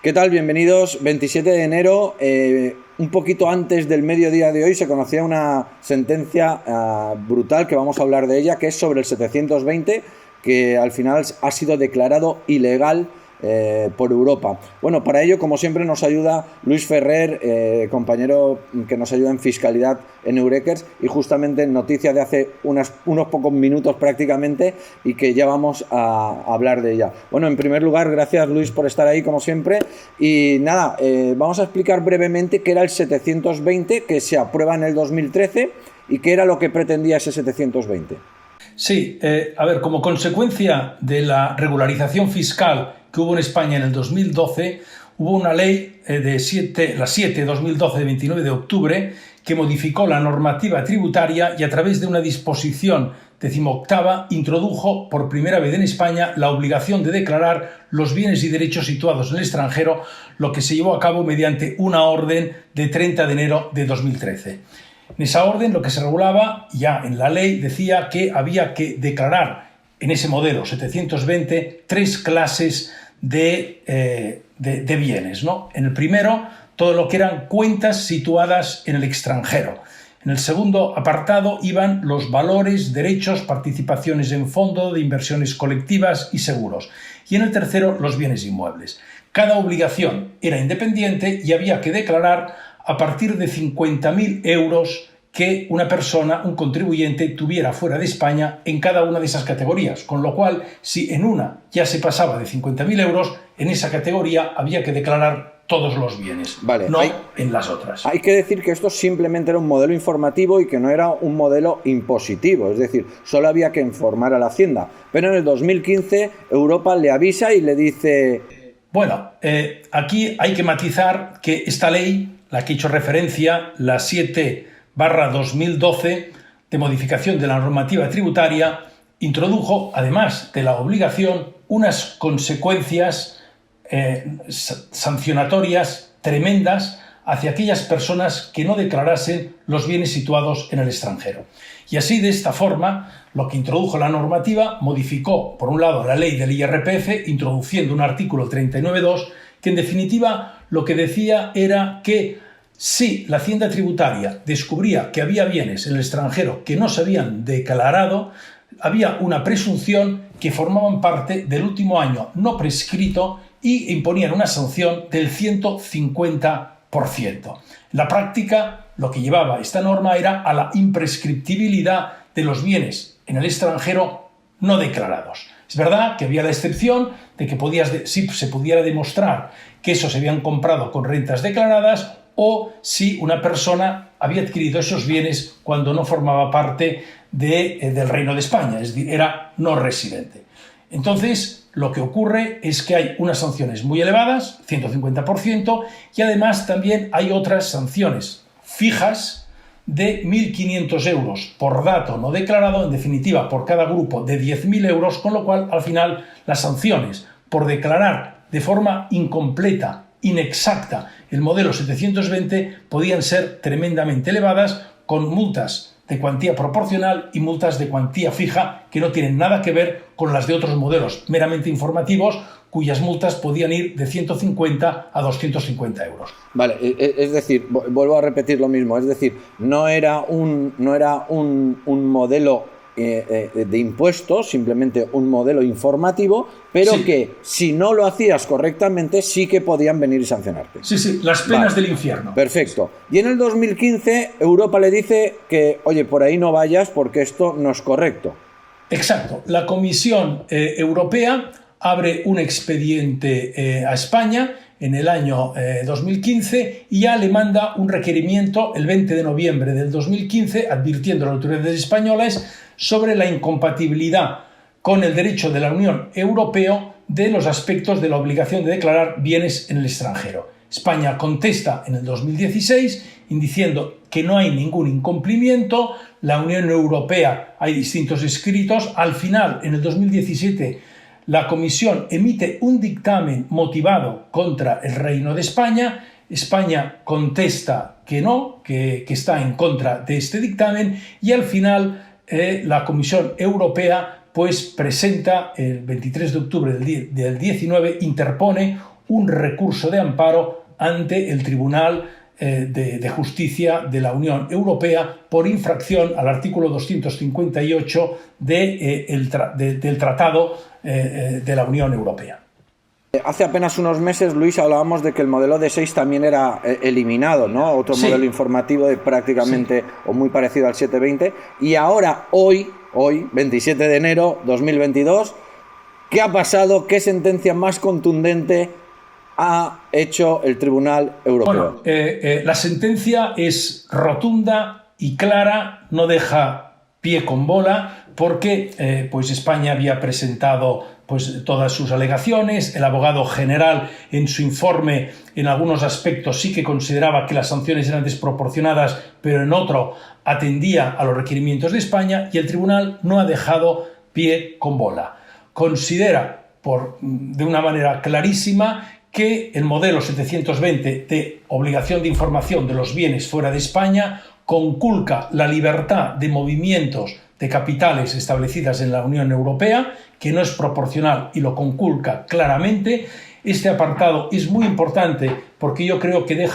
¿Qué tal? Bienvenidos. 27 de enero, un poquito antes del mediodía de hoy, se conocía una sentencia brutal, que vamos a hablar de ella, que es sobre el 720, que al final ha sido declarado ilegal por Europa. Bueno, para ello, como siempre, nos ayuda Luis Ferrer, compañero que nos ayuda en fiscalidad en Eurekers, y justamente en noticias de hace unos pocos minutos prácticamente, y que ya vamos a hablar de ella. Bueno, en primer lugar, gracias Luis por estar ahí como siempre, y nada, vamos a explicar brevemente qué era el 720, que se aprueba en el 2013, y qué era lo que pretendía ese 720. Sí, a ver, como consecuencia de la regularización fiscal que hubo en España en el 2012, hubo una ley la 7/2012 de 29 de octubre que modificó la normativa tributaria y a través de una disposición 18ª introdujo por primera vez en España la obligación de declarar los bienes y derechos situados en el extranjero, lo que se llevó a cabo mediante una orden de 30 de enero de 2013. En esa orden lo que se regulaba ya en la ley decía que había que declarar en ese modelo 720 tres clases de bienes, ¿no? En el primero, todo lo que eran cuentas situadas en el extranjero. En el segundo apartado iban los valores, derechos, participaciones en fondo de inversiones colectivas y seguros. Y en el tercero, los bienes inmuebles. Cada obligación era independiente y había que declarar a partir de 50.000 euros que una persona, un contribuyente, tuviera fuera de España en cada una de esas categorías. Con lo cual, si en una ya se pasaba de 50.000 euros, en esa categoría había que declarar todos los bienes, vale, no en las otras. Hay que decir que esto simplemente era un modelo informativo y que no era un modelo impositivo, es decir, solo había que informar a la Hacienda. Pero en el 2015 Europa le avisa y le dice... Bueno, aquí hay que matizar que esta ley, la que he hecho referencia, la 7/2012 de modificación de la normativa tributaria, introdujo, además de la obligación, unas consecuencias sancionatorias tremendas hacia aquellas personas que no declarasen los bienes situados en el extranjero. Y así, de esta forma, lo que introdujo la normativa modificó, por un lado, la ley del IRPF, introduciendo un artículo 39.2, que en definitiva lo que decía era que si la Hacienda Tributaria descubría que había bienes en el extranjero que no se habían declarado, había una presunción que formaban parte del último año no prescrito y imponían una sanción del 150%. En la práctica, lo que llevaba esta norma era a la imprescriptibilidad de los bienes en el extranjero no declarados. Es verdad que había la excepción de que si se pudiera demostrar que esos se habían comprado con rentas declaradas o si una persona había adquirido esos bienes cuando no formaba parte del Reino de España, es decir, era no residente. Entonces, lo que ocurre es que hay unas sanciones muy elevadas, 150%, y además también hay otras sanciones fijas de 1.500 euros por dato no declarado, en definitiva por cada grupo de 10.000 euros, con lo cual al final las sanciones por declarar de forma incompleta, inexacta, el modelo 720 podían ser tremendamente elevadas, con multas de cuantía proporcional y multas de cuantía fija que no tienen nada que ver con las de otros modelos meramente informativos, cuyas multas podían ir de 150 a 250 euros. Vale, es decir, vuelvo a repetir lo mismo, es decir, no era un modelo de impuestos, simplemente un modelo informativo, pero sí, que si no lo hacías correctamente sí que podían venir y sancionarte. Sí, las penas del infierno. Perfecto. Y en el 2015 Europa le dice que, oye, por ahí no vayas porque esto no es correcto. Exacto. La Comisión Europea abre un expediente a España en el año 2015 y ya le manda un requerimiento el 20 de noviembre del 2015 advirtiendo a las autoridades españolas sobre la incompatibilidad con el derecho de la Unión Europea de los aspectos de la obligación de declarar bienes en el extranjero. España contesta en el 2016 diciendo que no hay ningún incumplimiento, la Unión Europea hay distintos escritos, al final en el 2017 la Comisión emite un dictamen motivado contra el Reino de España, España contesta que no, que está en contra de este dictamen y al final la Comisión Europea pues presenta el 23 de octubre del 19, interpone un recurso de amparo ante el Tribunal de Justicia de la Unión Europea por infracción al artículo 258 del Tratado de la Unión Europea. Hace apenas unos meses, Luis, hablábamos de que el modelo D6 también era eliminado, ¿no? Otro modelo informativo prácticamente o muy parecido al 720. Y ahora, hoy, 27 de enero 2022, ¿qué ha pasado? ¿Qué sentencia más contundente ha hecho el Tribunal Europeo? Bueno, la sentencia es rotunda y clara, no deja pie con bola, porque pues España había presentado pues todas sus alegaciones. El abogado general, en su informe, en algunos aspectos sí que consideraba que las sanciones eran desproporcionadas, pero en otro atendía a los requerimientos de España, y el tribunal no ha dejado pie con bola. Considera de una manera clarísima que el modelo 720 de obligación de información de los bienes fuera de España conculca la libertad de movimientos de capitales establecidas en la Unión Europea, que no es proporcional y lo conculca claramente. Este apartado es muy importante porque yo creo que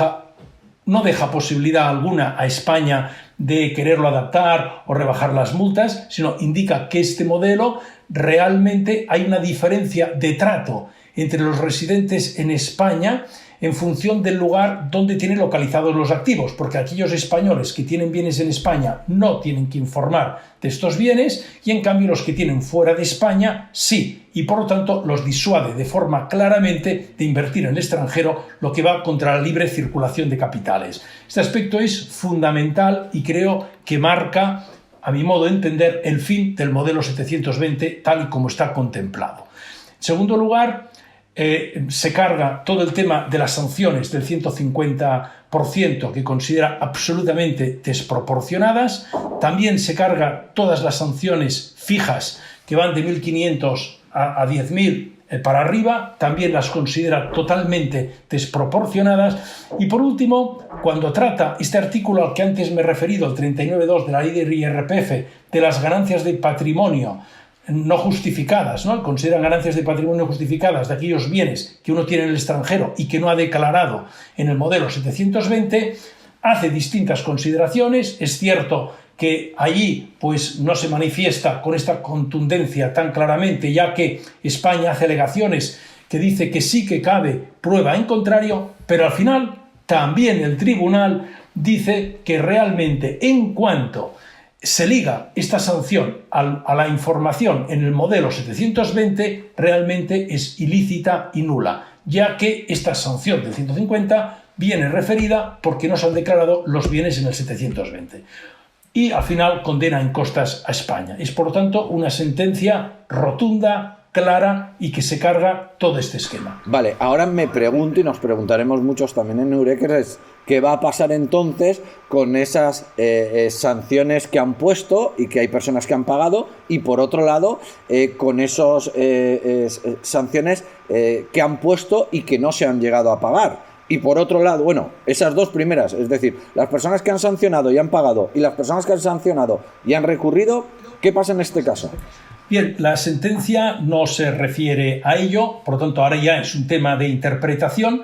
no deja posibilidad alguna a España de quererlo adaptar o rebajar las multas, sino indica que este modelo realmente hay una diferencia de trato entre los residentes en España en función del lugar donde tienen localizados los activos, porque aquellos españoles que tienen bienes en España no tienen que informar de estos bienes, y en cambio los que tienen fuera de España sí, y por lo tanto los disuade de forma claramente de invertir en el extranjero, lo que va contra la libre circulación de capitales. Este aspecto es fundamental y creo que marca, a mi modo de entender, el fin del modelo 720 tal y como está contemplado. En segundo lugar, se carga todo el tema de las sanciones del 150% que considera absolutamente desproporcionadas. También se carga todas las sanciones fijas que van de 1.500 a 10.000 para arriba, también las considera totalmente desproporcionadas. Y por último, cuando trata este artículo al que antes me he referido, el 39.2 de la ley del IRPF, de las ganancias de patrimonio no justificadas, ¿no? Consideran ganancias de patrimonio justificadas de aquellos bienes que uno tiene en el extranjero y que no ha declarado en el modelo 720, hace distintas consideraciones. Es cierto que allí pues no se manifiesta con esta contundencia tan claramente, ya que España hace alegaciones que dice que sí que cabe prueba en contrario, pero al final también el tribunal dice que realmente, en cuanto se liga esta sanción a la información en el modelo 720, realmente es ilícita y nula, ya que esta sanción del 150 viene referida porque no se han declarado los bienes en el 720. Y al final condena en costas a España. Es por lo tanto una sentencia rotunda, clara, y que se carga todo este esquema. Vale, ahora me pregunto, y nos preguntaremos muchos también en Eureka, ¿qué va a pasar entonces con esas sanciones que han puesto y que hay personas que han pagado? Y por otro lado, con esas sanciones que han puesto y que no se han llegado a pagar. Y por otro lado, bueno, esas dos primeras, es decir, las personas que han sancionado y han pagado y las personas que han sancionado y han recurrido, ¿qué pasa en este caso? Bien, la sentencia no se refiere a ello, por lo tanto ahora ya es un tema de interpretación.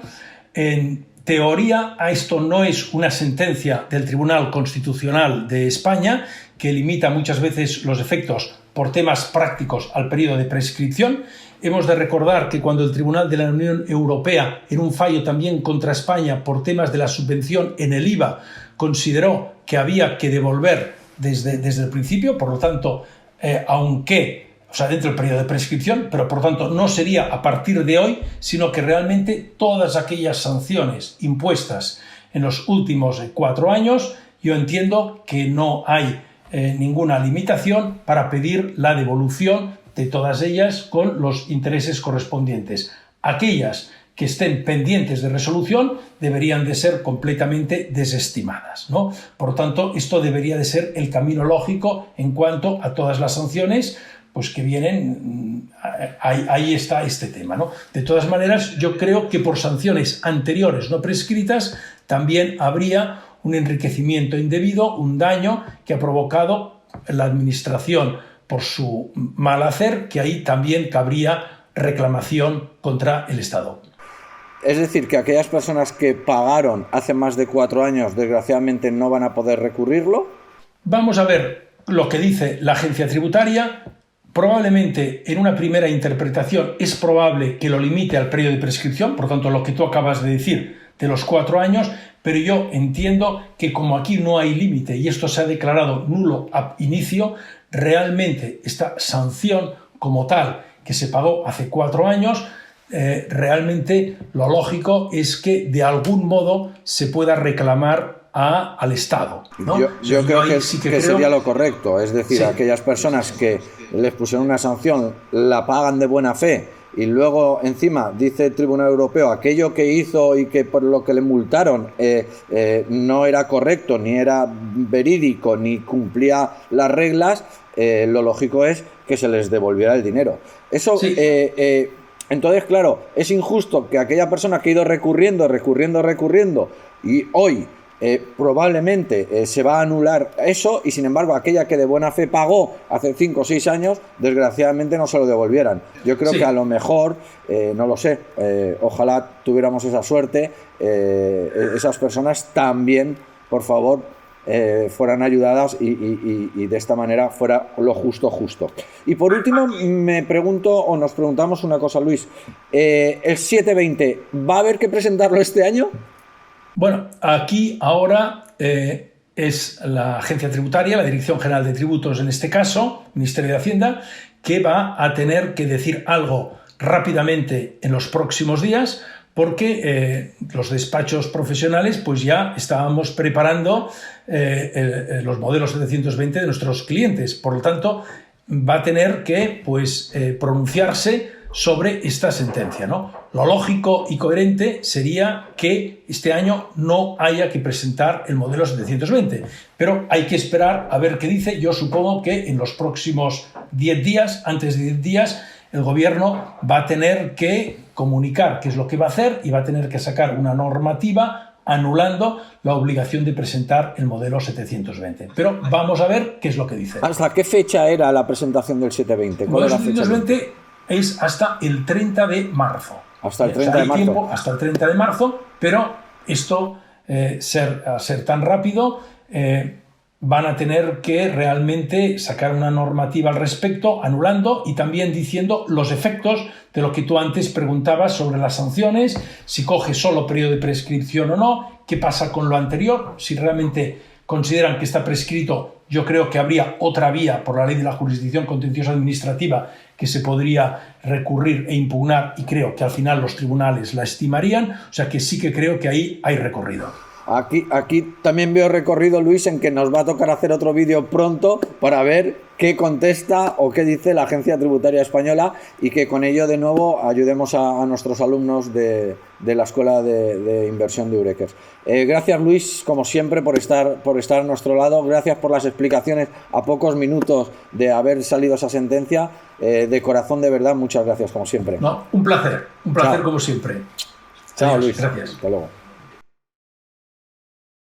En teoría, esto no es una sentencia del Tribunal Constitucional de España, que limita muchas veces los efectos por temas prácticos al periodo de prescripción. Hemos de recordar que cuando el Tribunal de la Unión Europea, en un fallo también contra España por temas de la subvención en el IVA, consideró que había que devolver desde el principio, por lo tanto, dentro del periodo de prescripción, pero por tanto no sería a partir de hoy, sino que realmente todas aquellas sanciones impuestas en los últimos 4 años, yo entiendo que no hay ninguna limitación para pedir la devolución de todas ellas con los intereses correspondientes. Aquellas que estén pendientes de resolución deberían de ser completamente desestimadas, ¿no? Por tanto, esto debería de ser el camino lógico en cuanto a todas las sanciones pues que vienen. Ahí está este tema, ¿no? De todas maneras, yo creo que por sanciones anteriores no prescritas también habría un enriquecimiento indebido, un daño que ha provocado la administración por su mal hacer, que ahí también cabría reclamación contra el Estado. Es decir, que aquellas personas que pagaron hace más de 4 años, desgraciadamente no van a poder recurrirlo. Vamos a ver lo que dice la agencia tributaria. Probablemente en una primera interpretación es probable que lo limite al periodo de prescripción, por tanto lo que tú acabas de decir de los 4 años, pero yo entiendo que como aquí no hay límite y esto se ha declarado nulo ab inicio, realmente esta sanción como tal que se pagó hace 4 años, realmente lo lógico es que de algún modo se pueda reclamar al Estado, ¿no? Yo creo que sería lo correcto, es decir, aquellas personas que les pusieron una sanción la pagan de buena fe y luego encima dice el Tribunal Europeo aquello que hizo y que por lo que le multaron no era correcto, ni era verídico, ni cumplía las reglas, lo lógico es que se les devolviera el dinero. Eso, sí. Entonces, claro, es injusto que aquella persona que ha ido recurriendo y hoy probablemente se va a anular eso y sin embargo aquella que de buena fe pagó hace 5 o 6 años desgraciadamente no se lo devolvieran. Yo creo que a lo mejor, no lo sé, ojalá tuviéramos esa suerte, esas personas también, por favor, fueran ayudadas y de esta manera fuera lo justo. Y por último me pregunto, o nos preguntamos una cosa, Luis, el 720, ¿va a haber que presentarlo este año? Bueno, aquí ahora es la agencia tributaria, la Dirección General de Tributos en este caso, Ministerio de Hacienda, que va a tener que decir algo rápidamente en los próximos días, porque los despachos profesionales pues ya estábamos preparando los modelos 720 de nuestros clientes. Por lo tanto, va a tener que pronunciarse sobre esta sentencia, ¿no? Lo lógico y coherente sería que este año no haya que presentar el modelo 720, pero hay que esperar a ver qué dice. Yo supongo que en los próximos 10 días, antes de 10 días, el gobierno va a tener que comunicar qué es lo que va a hacer y va a tener que sacar una normativa anulando la obligación de presentar el modelo 720. Pero vamos a ver qué es lo que dice. ¿Hasta qué fecha era la presentación del 720? El modelo 720 es hasta el 30 de marzo. Hasta el 30 de marzo. Tiempo, hasta el 30 de marzo, pero esto, ser tan rápido, van a tener que realmente sacar una normativa al respecto, anulando y también diciendo los efectos de lo que tú antes preguntabas sobre las sanciones, si coge solo periodo de prescripción o no, qué pasa con lo anterior, si realmente consideran que está prescrito. Yo creo que habría otra vía por la ley de la jurisdicción contenciosa administrativa que se podría recurrir e impugnar y creo que al final los tribunales la estimarían, o sea que sí que creo que ahí hay recorrido. Aquí también veo recorrido, Luis, en que nos va a tocar hacer otro vídeo pronto para ver qué contesta o qué dice la Agencia Tributaria Española y que con ello de nuevo ayudemos a nuestros alumnos de la Escuela de Inversión de Eureker. Gracias, Luis, como siempre, por estar a nuestro lado. Gracias por las explicaciones a pocos minutos de haber salido esa sentencia. De corazón, de verdad, muchas gracias, como siempre. No, un placer como siempre. Chao, Adiós, Luis. Gracias. Hasta luego.